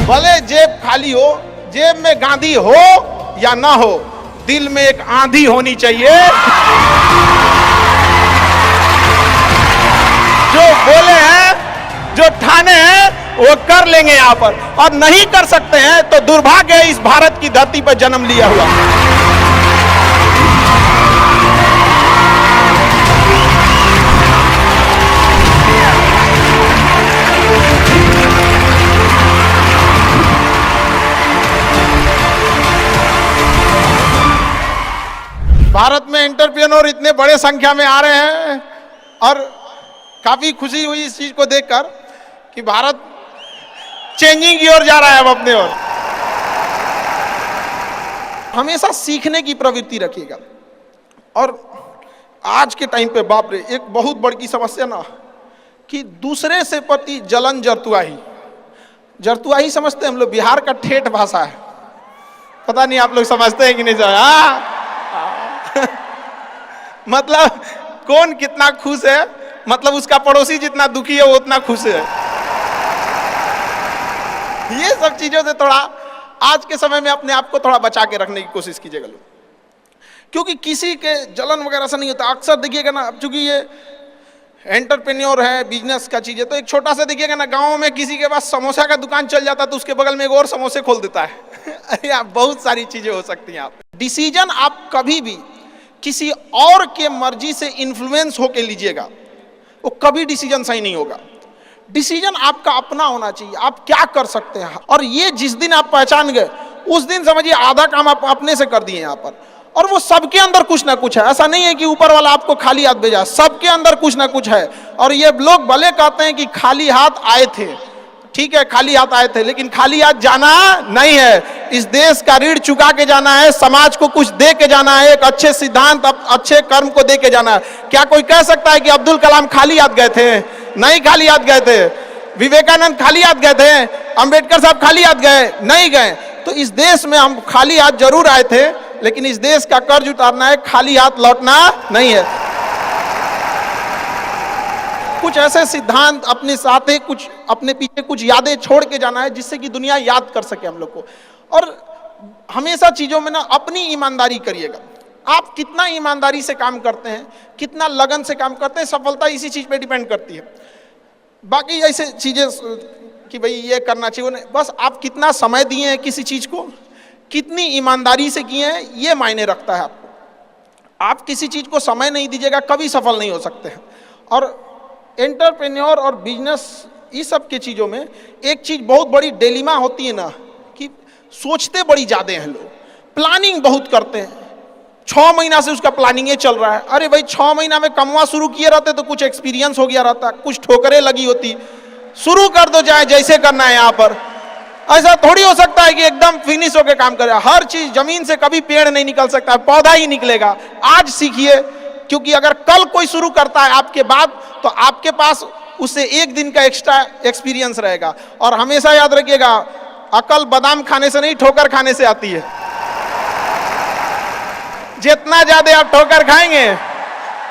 भले जेब खाली हो, जेब में गांधी हो या ना हो, दिल में एक आंधी होनी चाहिए। जो बोले हैं, जो ठाने हैं, वो कर लेंगे यहां पर, और नहीं कर सकते हैं तो दुर्भाग्य है इस भारत की धरती पर जन्म लिया हुआ। भारत में एंटरप्रेन्योर इतने बड़े संख्या में आ रहे हैं और काफी खुशी हुई इस चीज को देखकर कि भारत चेंजिंग की ओर जा रहा है अब अपने ओर। हमेशा सीखने की प्रवृत्ति रखिएगा। और आज के टाइम पे बाप रे, एक बहुत बड़ी समस्या ना कि दूसरे से प्रति जलन जरतुआही। जरतुआही समझते हैं हम लोग, बिहार का ठेठ भाषा है। पता नहीं आप लोग समझते हैं कि नहीं समझ? मतलब कौन कितना खुश है, मतलब उसका पड़ोसी जितना दुखी है वो उतना खुश है। ये सब चीजों से थोड़ा आज के समय में अपने आप को थोड़ा बचा के रखने की कोशिश कीजिएगा लोग, क्योंकि किसी के जलन वगैरह से नहीं होता। अक्सर देखिएगा ना, चूंकि ये एंटरप्रेन्योर है, बिजनेस का चीज है, तो एक छोटा सा देखिएगा ना, गांव में किसी के पास समोसा का दुकान चल जाता तो उसके बगल में एक और समोसे खोल देता है। अरे आप बहुत सारी चीजें हो सकती हैं। आप डिसीजन आप कभी भी किसी और के मर्जी से इन्फ्लुएंस होके लीजिएगा, वो कभी डिसीजन सही नहीं होगा। डिसीजन आपका अपना होना चाहिए, आप क्या कर सकते हैं। और ये जिस दिन आप पहचान गए, उस दिन समझिए आधा काम आप अपने से कर दिए यहाँ पर। और वो सबके अंदर कुछ ना कुछ है, ऐसा नहीं है कि ऊपर वाला आपको खाली हाथ भेजा, सबके अंदर कुछ ना कुछ है। और ये लोग भले कहते हैं कि खाली हाथ आए थे, ठीक है खाली हाथ आए थे, लेकिन खाली हाथ जाना नहीं है। इस देश का ऋण चुका के जाना है, समाज को कुछ दे के जाना है, एक अच्छे सिद्धांत, अच्छे कर्म को दे के जाना है। क्या कोई कह सकता है कि अब्दुल कलाम खाली हाथ गए थे? नहीं खाली हाथ गए थे। विवेकानंद खाली हाथ गए थे? अंबेडकर साहब खाली हाथ गए? नहीं गए। तो इस देश में हम खाली हाथ जरूर आए थे, लेकिन इस देश का कर्ज उतारना है, खाली हाथ लौटना नहीं है। कुछ ऐसे सिद्धांत अपने साथ है, कुछ अपने पीछे कुछ यादें छोड़ के जाना है, जिससे कि दुनिया याद कर सके हम लोग को। और हमेशा चीजों में ना अपनी ईमानदारी करिएगा। आप कितना ईमानदारी से काम करते हैं, कितना लगन से काम करते हैं, सफलता इसी चीज पे डिपेंड करती है। बाकी ऐसे चीजें कि भाई ये करना चाहिए, नहीं, बस आप कितना समय दिए हैं किसी चीज को, कितनी ईमानदारी से किए हैं, ये मायने रखता है आपको। आप किसी चीज को समय नहीं दीजिएगा, कभी सफल नहीं हो सकते हैं। और एंटरप्रेन्योर और बिजनेस, इस सब के चीज़ों में एक चीज़ बहुत बड़ी डिलेमा होती है ना, कि सोचते बड़ी ज़्यादा हैं लोग, प्लानिंग बहुत करते हैं। 6 महीना से उसका प्लानिंग ये चल रहा है। अरे भाई 6 महीना में कमवा शुरू किए रहते तो कुछ एक्सपीरियंस हो गया रहता, कुछ ठोकरें लगी होती। शुरू कर दो, चाहे जैसे करना है। यहाँ पर ऐसा थोड़ी हो सकता है कि एकदम फिनिश होकर काम करे। हर चीज़, जमीन से कभी पेड़ नहीं निकल सकता, पौधा ही निकलेगा। आज सीखिए, क्योंकि अगर कल कोई शुरू करता है आपके बाद, तो आपके पास उससे एक दिन का एक्स्ट्रा एक्सपीरियंस रहेगा। और हमेशा याद रखिएगा, अकल बादाम खाने से नहीं, ठोकर खाने से आती है। जितना ज्यादा आप ठोकर खाएंगे,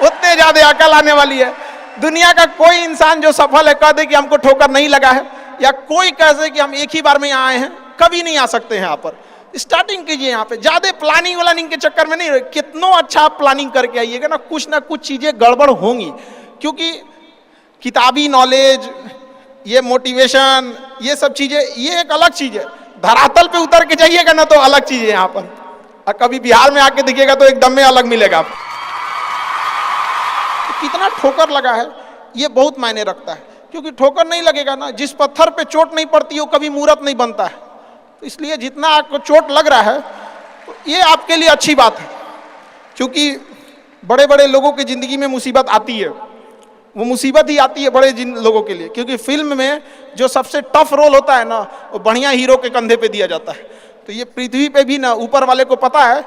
उतने ज्यादा अकल आने वाली है। दुनिया का कोई इंसान जो सफल है, कह दे कि हमको ठोकर नहीं लगा है, या कोई कह दे कि हम एक ही बार में यहाँ आए हैं, कभी नहीं आ सकते हैं। यहाँ पर स्टार्टिंग कीजिए, यहाँ पे ज्यादा प्लानिंग व्लानिंग के चक्कर में नहीं रहे। कितना अच्छा आप प्लानिंग करके आइएगा ना कुछ चीजें गड़बड़ होंगी, क्योंकि किताबी नॉलेज, ये मोटिवेशन, ये सब चीजें, ये एक अलग चीज है। धरातल पे उतर के जाइएगा ना तो अलग चीज है यहाँ पर, और कभी बिहार में आके देखिएगा तो एकदम में अलग मिलेगा आपको। कितना ठोकर लगा है, ये बहुत मायने रखता है। क्योंकि ठोकर नहीं लगेगा ना, जिस पत्थर पे चोट नहीं पड़ती वो कभी मूर्त नहीं बनता है। तो इसलिए जितना आपको चोट लग रहा है, तो ये आपके लिए अच्छी बात है। क्योंकि बड़े बड़े लोगों की जिंदगी में मुसीबत आती है, वो मुसीबत ही आती है बड़े लोगों के लिए। क्योंकि फिल्म में जो सबसे टफ रोल होता है ना, वो बढ़िया हीरो के कंधे पे दिया जाता है। तो ये पृथ्वी पे भी ना ऊपर वाले को पता है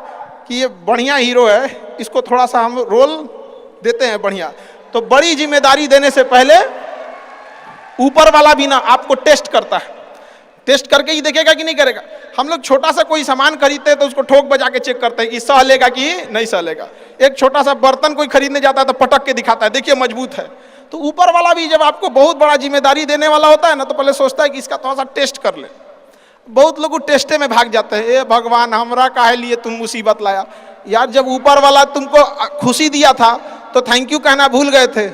कि ये बढ़िया हीरो है, इसको थोड़ा सा हम रोल देते हैं बढ़िया। तो बड़ी जिम्मेदारी देने से पहले ऊपर वाला भी ना आपको टेस्ट करता है, टेस्ट करके ही देखेगा कि नहीं करेगा। हम लोग छोटा सा कोई सामान खरीदते हैं तो उसको ठोक बजा के चेक करते हैं कि सह लेगा कि नहीं सह लेगा। एक छोटा सा बर्तन कोई खरीदने जाता है तो पटक के दिखाता है, देखिए मजबूत है। तो ऊपर वाला भी जब आपको बहुत बड़ा जिम्मेदारी देने वाला होता है ना, तो पहले सोचता है कि इसका थोड़ा सा टेस्ट कर ले। बहुत लोग टेस्टे में भाग जाते हैं, ए भगवान हमरा काहे लिए तुम मुसीबत लाया। यार जब ऊपर वाला तुमको खुशी दिया था तो थैंक यू कहना भूल गए थे,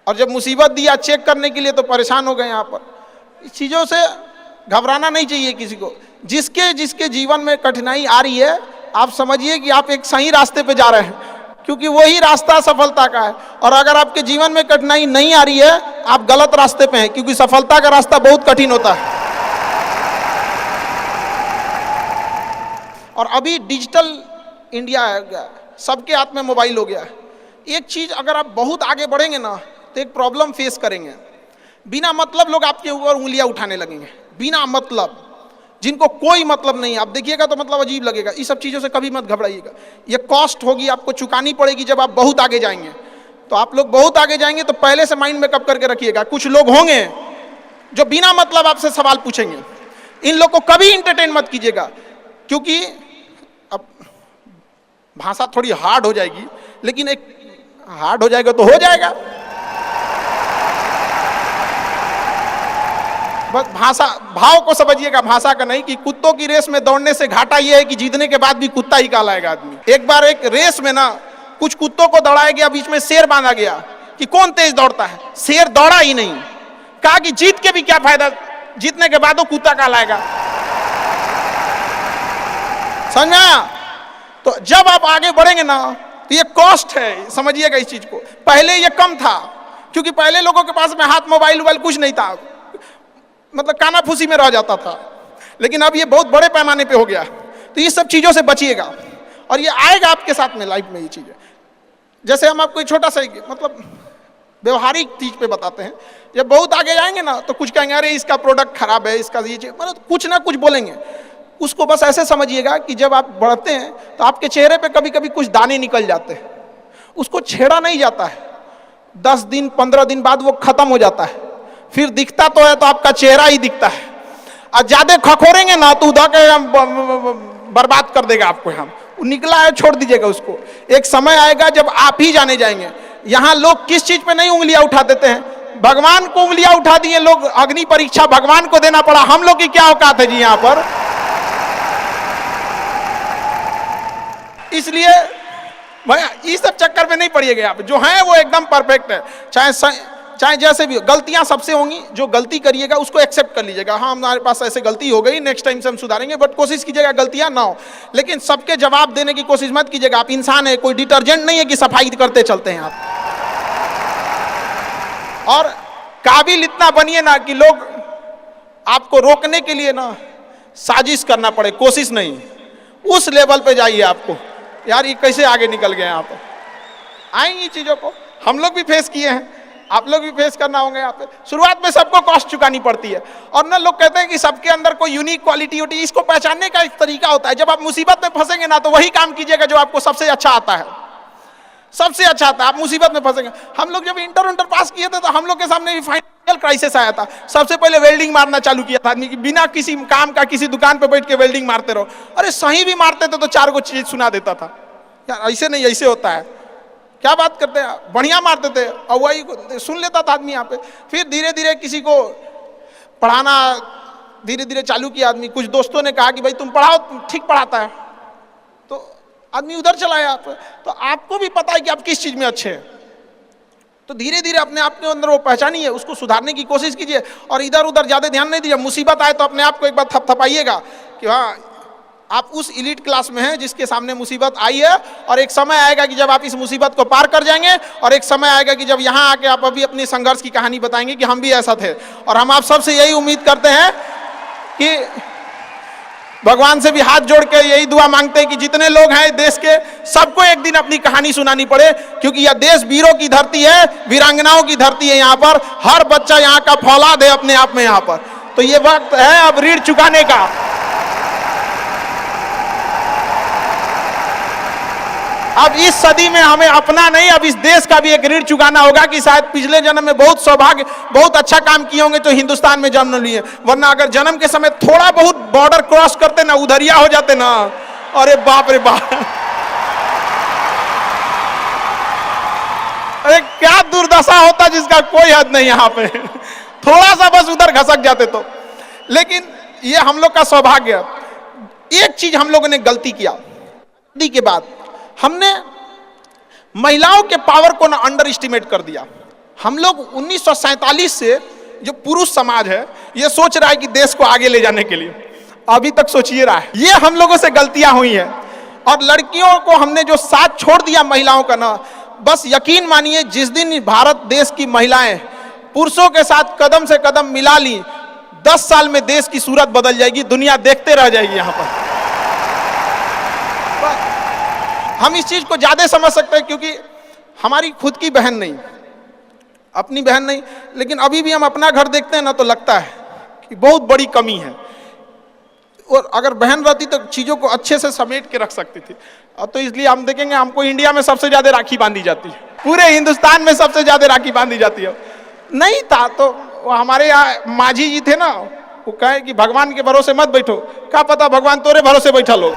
और जब मुसीबत दिया चेक करने के लिए तो परेशान हो गए। यहाँ पर इस चीज़ों से घबराना नहीं चाहिए किसी को। जिसके जिसके जीवन में कठिनाई आ रही है, आप समझिए कि आप एक सही रास्ते पे जा रहे हैं, क्योंकि वही रास्ता सफलता का है। और अगर आपके जीवन में कठिनाई नहीं आ रही है, आप गलत रास्ते पे हैं, क्योंकि सफलता का रास्ता बहुत कठिन होता है। और अभी डिजिटल इंडिया है गया, सबके हाथ में मोबाइल हो गया है। एक चीज, अगर आप बहुत आगे बढ़ेंगे ना तो एक प्रॉब्लम फेस करेंगे। बिना मतलब लोग आपके ऊपर उंगलियां उठाने लगेंगे, बिना मतलब, जिनको कोई मतलब नहीं है। आप देखिएगा तो मतलब अजीब लगेगा। इस सब चीज़ों से कभी मत घबराइएगा। ये कॉस्ट होगी, आपको चुकानी पड़ेगी जब आप बहुत आगे जाएंगे। तो आप लोग बहुत आगे जाएंगे तो पहले से माइंड मेकअप करके रखिएगा। कुछ लोग होंगे जो बिना मतलब आपसे सवाल पूछेंगे, इन लोग को कभी इंटरटेन मत कीजिएगा, क्योंकि अब भाषा थोड़ी हार्ड हो जाएगी, लेकिन एक हार्ड हो जाएगा तो हो जाएगा। बस भाषा, भाव को समझिएगा, भाषा का नहीं। कि कुत्तों की रेस में दौड़ने से घाटा यह है कि जीतने के बाद भी कुत्ता ही कहलाएगा आदमी। एक बार एक रेस में ना कुछ कुत्तों को दौड़ाया गया, बीच में शेर बांधा गया कि कौन तेज दौड़ता है। शेर दौड़ा ही नहीं, कहा कि जीत के भी क्या फायदा, जीतने के बाद वो कुत्ता कहलाएगा। समझा? तो जब आप आगे बढ़ेंगे ना तो ये कॉस्ट है, समझिएगा इस चीज को। पहले ये कम था, क्योंकि पहले लोगों के पास में हाथ मोबाइल वोबाइल कुछ नहीं था, मतलब काना फूसी में रह जाता था। लेकिन अब ये बहुत बड़े पैमाने पे हो गया। तो ये सब चीज़ों से बचिएगा, और ये आएगा आपके साथ में लाइफ में। ये चीज़ें जैसे हम आपको छोटा सा मतलब व्यवहारिक चीज पे बताते हैं। जब बहुत आगे जाएंगे ना तो कुछ कहेंगे अरे इसका प्रोडक्ट खराब है, इसका ये चीज, मतलब कुछ ना कुछ बोलेंगे। उसको बस ऐसे समझिएगा कि जब आप बढ़ते हैं तो आपके चेहरे पे कभी कभी कुछ दाने निकल जाते हैं, उसको छेड़ा नहीं जाता है। 10 दिन 15 दिन बाद वो खत्म हो जाता है, फिर दिखता तो है तो आपका चेहरा ही दिखता है। और ज्यादा खखोरेंगे ना तो उधर के बर्बाद कर देगा आपको। हम निकला है छोड़ दीजिएगा उसको। एक समय आएगा जब आप ही जाने जाएंगे। यहाँ लोग किस चीज पे नहीं उंगलियां उठा देते हैं, भगवान को उंगलियां उठा दिए लोग। अग्नि परीक्षा भगवान को देना पड़ा, हम लोग की क्या औकात है जी यहाँ पर। इसलिए भैया इस सब चक्कर में नहीं पड़िएगा आप। जो है वो एकदम परफेक्ट है, चाहे जैसे भी हो। गलतियां सबसे होंगी, जो गलती करिएगा उसको एक्सेप्ट कर लीजिएगा। हाँ हमारे पास ऐसे गलती हो गई, नेक्स्ट टाइम से हम सुधारेंगे, बट कोशिश कीजिएगा गलतियां ना हो। लेकिन सबके जवाब देने की कोशिश मत कीजिएगा। आप इंसान है, कोई डिटर्जेंट नहीं है कि सफाई करते चलते हैं आप। और काबिल इतना बनिए ना कि लोग आपको रोकने के लिए ना साजिश करना पड़े, कोशिश नहीं। उस लेवल पे जाइए आपको। यार ये कैसे आगे निकल गए यहाँ पर। आएंगी चीजों को हम लोग भी फेस किए हैं, आप लोग भी फेस करना होंगे। यहाँ पे शुरुआत में सबको कॉस्ट चुकानी पड़ती है। और ना लोग कहते हैं कि सबके अंदर कोई यूनिक क्वालिटी होती है, इसको पहचानने का एक तरीका होता है। जब आप मुसीबत में फंसेंगे ना तो वही काम कीजिएगा जो आपको सबसे अच्छा आता है, सबसे अच्छा आता है। आप मुसीबत में फंसेंगे। हम लोग जब इंटर पास किए थे तो हम लोग के सामने भी फाइनल क्राइसिस आया था। सबसे पहले वेल्डिंग मारना चालू किया था आदमी, बिना किसी काम का किसी दुकान पे बैठ के वेल्डिंग मारते रहो। अरे सही भी मारते थे तो 4 गो चीज सुना देता था। यार ऐसे नहीं, ऐसे होता है, क्या बात करते हैं, बढ़िया मारते थे और वही सुन लेता था आदमी यहाँ पे। फिर धीरे धीरे किसी को पढ़ाना धीरे धीरे चालू किया आदमी। कुछ दोस्तों ने कहा कि भाई तुम पढ़ाओ, ठीक पढ़ाता है, तो आदमी उधर चला गया। तो आपको भी पता है कि आप किस चीज में अच्छे हैं, तो धीरे धीरे अपने आप के अंदर वो पहचानिए, उसको सुधारने की कोशिश कीजिए। और इधर उधर ज्यादा ध्यान नहीं दीजिए। मुसीबत आए तो अपने आप को एक बार थपथपाइएगा कि हाँ आप उस इलीट क्लास में हैं जिसके सामने मुसीबत आई है। और एक समय आएगा कि जब आप इस मुसीबत को पार कर जाएंगे, और एक समय आएगा कि जब यहाँ आके आप अभी अपनी संघर्ष की कहानी बताएंगे कि हम भी ऐसा थे। और हम आप सबसे यही उम्मीद करते हैं कि भगवान से भी हाथ जोड़ के यही दुआ मांगते हैं कि जितने लोग हैं देश के, सबको एक दिन अपनी कहानी सुनानी पड़े, क्योंकि यह देश वीरों की धरती है, वीरांगनाओं की धरती है। यहाँ पर हर बच्चा यहाँ का फौलाद है अपने आप में यहाँ पर। तो ये वक्त है अब ऋण चुकाने का। अब इस सदी में हमें अपना नहीं, अब इस देश का भी एक ऋण चुकाना होगा कि शायद पिछले जन्म में बहुत सौभाग्य, बहुत अच्छा काम किए होंगे तो हिंदुस्तान में जन्म लिए। वरना अगर जन्म के समय थोड़ा बहुत बॉर्डर क्रॉस करते ना, उधरिया हो जाते ना, अरे बाप रे बाप, अरे क्या दुर्दशा होता जिसका कोई हद नहीं। यहाँ पे थोड़ा सा बस उधर घसक जाते तो। लेकिन ये हम लोग का सौभाग्य। एक चीज हम लोगों ने गलती किया के बाद, हमने महिलाओं के पावर को ना अंडर एस्टिमेट कर दिया। हम लोग 1947 से जो पुरुष समाज है ये सोच रहा है कि देश को आगे ले जाने के लिए, अभी तक सोचिए रहा है। ये हम लोगों से गलतियां हुई हैं। और लड़कियों को हमने जो साथ छोड़ दिया महिलाओं का ना, बस यकीन मानिए जिस दिन भारत देश की महिलाएं पुरुषों के साथ कदम से कदम मिला ली, 10 साल में देश की सूरत बदल जाएगी, दुनिया देखते रह जाएगी। यहां पर हम इस चीज को ज्यादा समझ सकते हैं क्योंकि हमारी खुद की बहन नहीं, अपनी बहन नहीं, लेकिन अभी भी हम अपना घर देखते हैं ना तो लगता है कि बहुत बड़ी कमी है। और अगर बहन रहती तो चीजों को अच्छे से समेट के रख सकती थी। तो इसलिए हम देखेंगे हमको इंडिया में सबसे ज्यादा राखी बांधी जाती है, पूरे हिंदुस्तान में सबसे ज्यादा राखी बांधी जाती है। नहीं था तो हमारे यहाँ माझी जी थे ना, वो कहे कि भगवान के भरोसे मत बैठो, क्या पता भगवान तोरे भरोसे बैठा लो।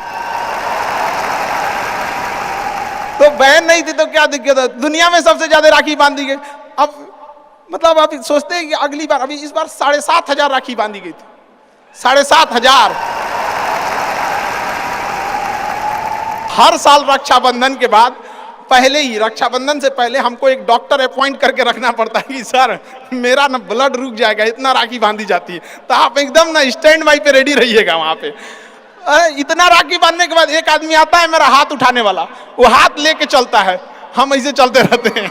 तो बहन नहीं थी तो क्या दिक्कत है, दुनिया में सबसे ज्यादा राखी बांधी गई। अब मतलब आप सोचते हैं कि अगली बार, अभी इस बार 7,500 राखी बांधी गई थी, 7,500। हर साल रक्षाबंधन के बाद, पहले ही रक्षाबंधन से पहले हमको एक डॉक्टर अपॉइंट करके रखना पड़ता है कि सर मेरा ना ब्लड रुक जाएगा, इतना राखी बांधी जाती है। तो आप एकदम ना स्टैंड बाई पे रेडी रहिएगा वहां पे। इतना राखी बांधने के बाद एक आदमी आता है मेरा हाथ उठाने वाला, वो हाथ लेके चलता है, हम ऐसे चलते रहते हैं।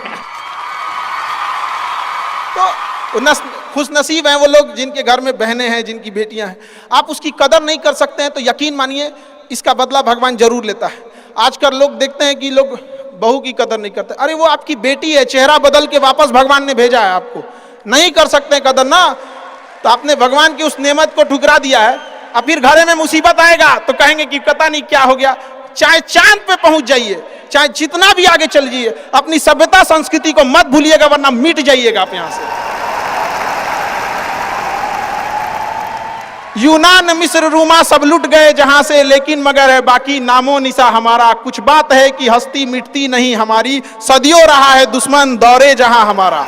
तो खुश नसीब हैं वो लोग जिनके घर में बहनें हैं, जिनकी बेटियां हैं। आप उसकी कदर नहीं कर सकते हैं तो यकीन मानिए इसका बदला भगवान जरूर लेता है। आजकल लोग देखते हैं कि लोग बहू की कदर नहीं करते। अरे वो आपकी बेटी है, चेहरा बदल के वापस भगवान ने भेजा है आपको, नहीं कर सकते कदर ना, तो आपने भगवान की उस नेमत को ठुकरा दिया है। अब फिर घरे में मुसीबत आएगा तो कहेंगे कि पता नहीं क्या हो गया। चाहे चांद पे पहुंच जाइए, चाहे जितना भी आगे चल जाइए, अपनी सभ्यता संस्कृति को मत भूलिएगा वरना मिट जाइएगा आप यहां से। यूनान मिस्र रूमा सब लुट गए जहां से, लेकिन मगर है बाकी नामो निशा हमारा। कुछ बात है कि हस्ती मिटती नहीं हमारी, सदियों रहा है दुश्मन दौरे जहां हमारा।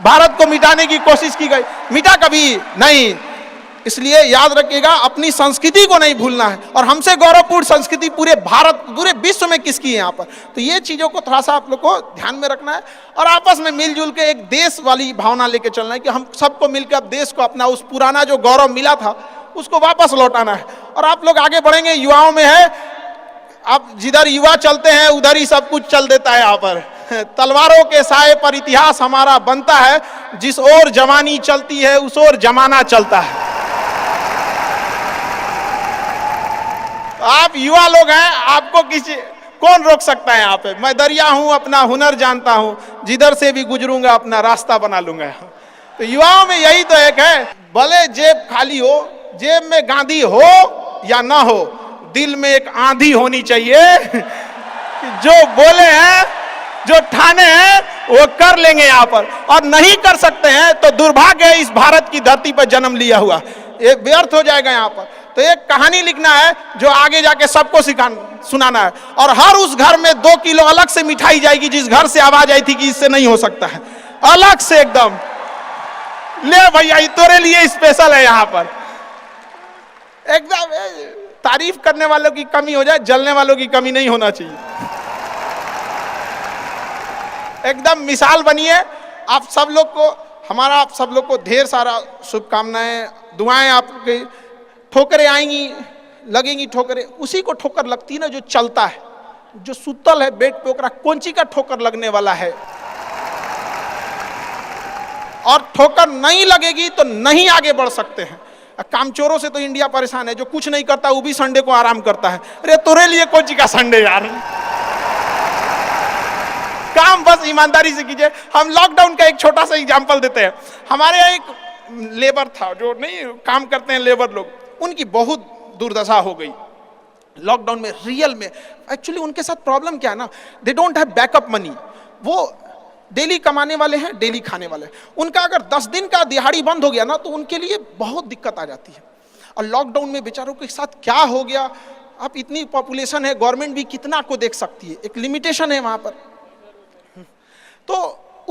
भारत को मिटाने की कोशिश की गई, मिटा कभी नहीं। इसलिए याद रखिएगा अपनी संस्कृति को नहीं भूलना है। और हमसे गौरवपूर्ण संस्कृति पूरे भारत, पूरे विश्व में किसकी है यहाँ पर, तो ये चीजों को थोड़ा सा आप लोग को ध्यान में रखना है और आपस में मिलजुल के एक देश वाली भावना लेके चलना है कि हम सबको मिलकर अब देश को अपना उस पुराना जो गौरव मिला था उसको वापस लौटाना है। और आप लोग आगे बढ़ेंगे, युवाओं में है, अब जिधर युवा चलते हैं उधर ही सब कुछ चल देता है। यहाँ पर तलवारों के साए पर इतिहास हमारा बनता है, जिस ओर जवानी चलती है उस ओर जमाना चलता है। आप युवा लोग हैं, आपको किसी कौन रोक सकता है यहाँ पे। मैं दरिया हूं, अपना हुनर जानता हूं, जिधर से भी गुजरूंगा अपना रास्ता बना लूंगा। तो युवाओं में यही तो एक है, भले जेब खाली हो, जेब में गांधी हो या ना हो, दिल में एक आंधी होनी चाहिए। जो बोले हैं, जो ठाने हैं वो कर लेंगे यहाँ पर, और नहीं कर सकते हैं तो दुर्भाग्य है इस भारत की धरती पर जन्म लिया हुआ, ये व्यर्थ हो जाएगा यहाँ पर। तो एक कहानी लिखना है जो आगे जाके सबको सुनाना है, और हर उस घर में 2 किलो अलग से मिठाई जाएगी जिस घर से आवाज आई थी कि इससे नहीं हो सकता है, अलग से एकदम ले भैया तेरे लिए स्पेशल है यहाँ पर। एकदम तारीफ करने वालों की कमी हो जाए, जलने वालों की कमी नहीं होना चाहिए। एकदम मिसाल बनिए। आप सब लोग को, हमारा आप सब लोग को ढेर सारा शुभकामनाएं, दुआएं। आपके ठोकरें आएंगी, लगेंगी ठोकरें, उसी को ठोकर लगती है ना जो चलता है, जो सुतल है बेड पे, ओकरा कौंची का ठोकर लगने वाला है। और ठोकर नहीं लगेगी तो नहीं आगे बढ़ सकते हैं। कामचोरों से तो इंडिया परेशान है, जो कुछ नहीं करता वो भी संडे को आराम करता है। अरे तोरे लिए कौंची का संडे यार, काम बस ईमानदारी से कीजिए। हम लॉकडाउन का एक छोटा सा एग्जांपल देते हैं। हमारे यहाँ एक लेबर था, जो नहीं काम करते हैं लेबर लोग, उनकी बहुत दुर्दशा हो गई लॉकडाउन में। रियल में एक्चुअली उनके साथ प्रॉब्लम क्या है ना, they don't have backup money. वो डेली कमाने वाले हैं, डेली खाने वाले हैं। उनका अगर 10 दिन का दिहाड़ी बंद हो गया ना तो उनके लिए बहुत दिक्कत आ जाती है। और लॉकडाउन में बेचारों के साथ क्या हो गया, अब इतनी पॉपुलेशन है, गवर्नमेंट भी कितना को देख सकती है, एक लिमिटेशन है वहां पर। तो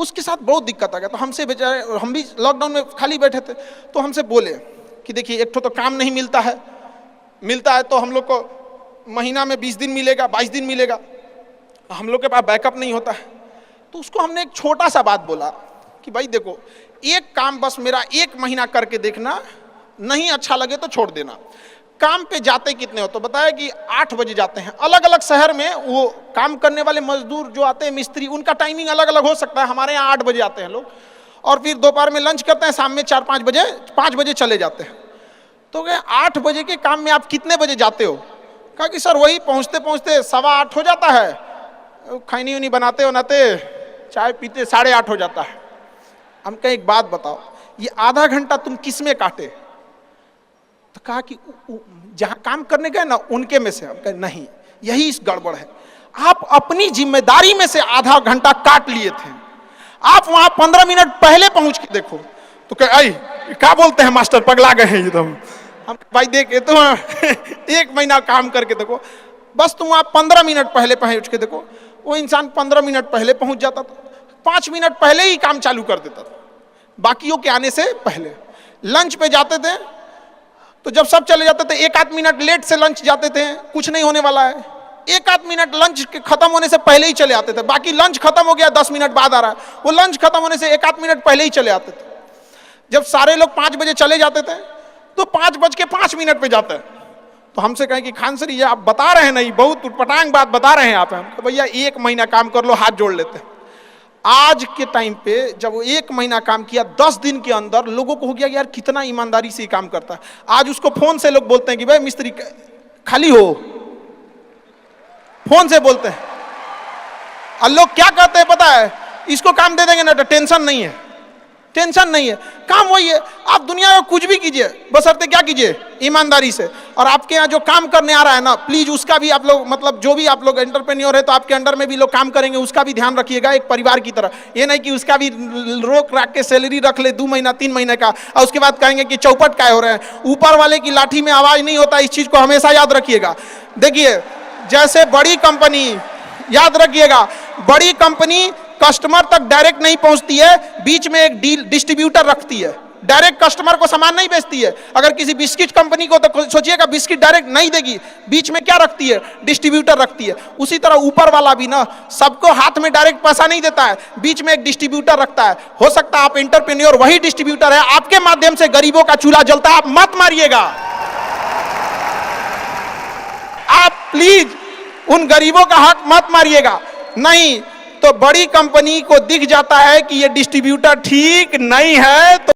उसके साथ बहुत दिक्कत आ गया। तो हमसे बेचारे, हम भी लॉकडाउन में खाली बैठे थे, तो हमसे बोले कि देखिए एक तो काम नहीं मिलता है तो हम लोग को महीना में 20 दिन मिलेगा, 22 दिन मिलेगा, हम लोग के पास बैकअप नहीं होता है। तो उसको हमने एक छोटा सा बात बोला कि भाई देखो, एक काम बस मेरा 1 महीना करके देखना, नहीं अच्छा लगे तो छोड़ देना। काम पे जाते कितने हो? तो बताया कि 8 बजे जाते हैं। अलग अलग शहर में वो काम करने वाले मजदूर जो आते हैं, मिस्त्री, उनका टाइमिंग अलग अलग हो सकता है। हमारे यहाँ 8 बजे आते हैं लोग, और फिर दोपहर में लंच करते हैं, शाम में 4-5 बजे 5 बजे चले जाते हैं। तो कहे 8 बजे के काम में आप कितने बजे जाते हो? कहा कि सर वही पहुँचते पहुँचते 7:15 हो जाता है, खैनी उनी बनाते चाय पीते 8:30 हो जाता है। हम कहे एक बात बताओ, ये आधा घंटा तुम किस में काटे? तो कहा कि जहां काम करने गए ना उनके में से। हम कहे नहीं, यही इस गड़बड़ है। आप अपनी जिम्मेदारी में से आधा घंटा काट लिए थे, आप वहां 15 मिनट पहले पहुंच के देखो। तो कहे आई क्या बोलते हैं मास्टर, पगला गए हैं एकदम। हम भाई देख तो 1 महीना काम करके देखो, बस तुम आप 15 मिनट पहले पहुंच के देखो। वो इंसान 15 मिनट पहले पहुंच जाता था, 5 मिनट पहले ही काम चालू कर देता था, बाकियों के आने से पहले। लंच पे जाते थे तो जब सब चले जाते थे 1-8 मिनट लेट से लंच जाते थे, कुछ नहीं होने वाला है। 1-8 मिनट लंच के खत्म होने से पहले ही चले आते थे, बाकी लंच खत्म हो गया 10 मिनट बाद आ रहा है, वो लंच खत्म होने से 1-8 मिनट पहले ही चले आते थे। जब सारे लोग 5 बजे चले जाते थे तो 5:05 पे जाते हैं। तो हमसे कहें कि खान सर ये आप बता रहे हैं नहीं, बहुत उटपटांग बात बता रहे हैं आप। हम भैया 1 महीना काम कर लो, हाथ जोड़ लेते हैं। आज के टाइम पे जब वो 1 महीना काम किया, 10 दिन के अंदर लोगों को हो गया यार कितना ईमानदारी से काम करता है। आज उसको फोन से लोग बोलते हैं कि भाई मिस्त्री खाली हो, फोन से बोलते हैं। और लोग क्या कहते हैं पता है, इसको काम दे देंगे ना तो टेंशन नहीं है, टेंशन नहीं है, काम वही है। आप दुनिया में कुछ भी कीजिए, बशर्ते क्या कीजिए, ईमानदारी से। और आपके यहाँ जो काम करने आ रहा है ना, प्लीज उसका भी आप लोग, मतलब जो भी आप लोग एंटरप्रेन्योर है तो आपके अंडर में भी लोग काम करेंगे, उसका भी ध्यान रखिएगा एक परिवार की तरह। ये नहीं कि उसका भी रोक रख के सैलरी रख ले 2 महीना 3 महीने का, और उसके बाद कहेंगे कि चौपट काय हो रहे हैं। ऊपर वाले की लाठी में आवाज नहीं होता, इस चीज को हमेशा याद रखिएगा। देखिए जैसे बड़ी कंपनी, याद रखिएगा, बड़ी कंपनी कस्टमर तक डायरेक्ट नहीं पहुंचती है, बीच में एक डिस्ट्रीब्यूटर रखती है, डायरेक्ट कस्टमर को सामान नहीं बेचती है। अगर किसी बिस्किट कंपनी को तो सोचिएगा बिस्किट डायरेक्ट नहीं देगी, बीच में क्या रखती है, डिस्ट्रीब्यूटर रखती है। उसी तरह ऊपर वाला भी ना सबको हाथ में डायरेक्ट पैसा नहीं देता है, बीच में एक डिस्ट्रीब्यूटर रखता है। हो सकता है आप एंटरप्रेन्योर वही डिस्ट्रीब्यूटर है, आपके माध्यम से गरीबों का चूल्हा जलता है, आप मत मारिएगा। आप प्लीज उन गरीबों का हक मत मारिएगा, नहीं तो बड़ी कंपनी को दिख जाता है कि ये डिस्ट्रीब्यूटर ठीक नहीं है तो